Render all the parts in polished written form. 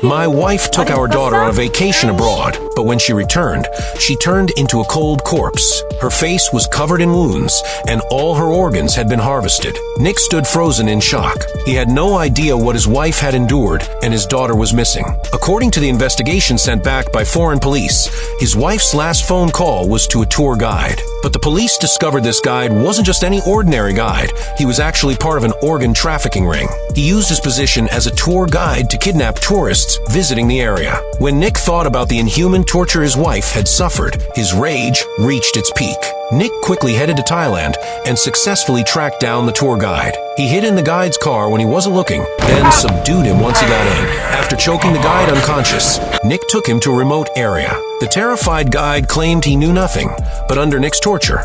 My wife took our daughter on a vacation abroad, but when she returned, she turned into a cold corpse. Her face was covered in wounds, and all her organs had been harvested. Nick stood frozen in shock. He had no idea what his wife had endured, and his daughter was missing. According to the investigation sent back by foreign police, his wife's last phone call was to a tour guide. But the police discovered this guide wasn't just any ordinary guide. He was actually part of an organ trafficking ring. He used his position as a tour guide to kidnap tourists visiting the area. When Nick thought about the inhuman torture his wife had suffered, his rage reached its peak. Nick quickly headed to Thailand and successfully tracked down the tour guide. He hid in the guide's car when he wasn't looking, then subdued him once he got in. After choking the guide unconscious, Nick took him to a remote area. The terrified guide claimed he knew nothing, but under Nick's torture,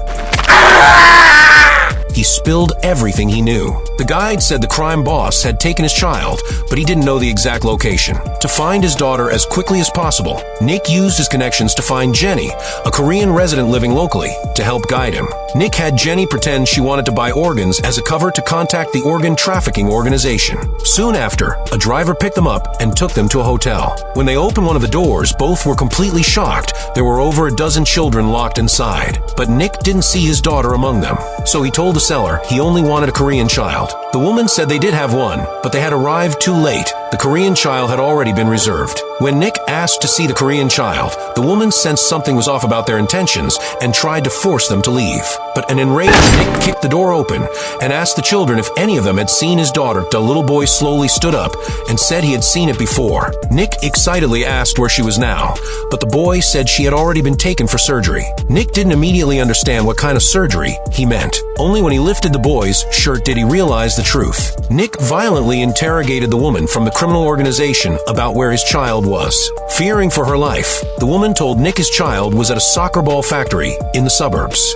he spilled everything he knew. The guide said the crime boss had taken his child, but he didn't know the exact location. To find his daughter as quickly as possible, Nick used his connections to find Jenny, a Korean resident living locally, to help guide him. Nick had Jenny pretend she wanted to buy organs as a cover to contact the organ trafficking organization. Soon after, a driver picked them up and took them to a hotel. When they opened one of the doors, both were completely shocked. There were over a dozen children locked inside, but Nick didn't see his daughter among them. So he told the seller he only wanted a Korean child. The woman said they did have one, but they had arrived too late. The Korean child had already been reserved. When Nick asked to see the Korean child, the woman sensed something was off about their intentions and tried to force them to leave. But an enraged Nick kicked the door open and asked the children if any of them had seen his daughter. The little boy slowly stood up and said he had seen it before. Nick excitedly asked where she was now, but the boy said she had already been taken for surgery. Nick didn't immediately understand what kind of surgery he meant. Only when he lifted the boy's shirt did he realize the truth. Nick violently interrogated the woman from the criminal organization about where his child was. Fearing for her life, the woman told Nick his child was at a soccer ball factory in the suburbs.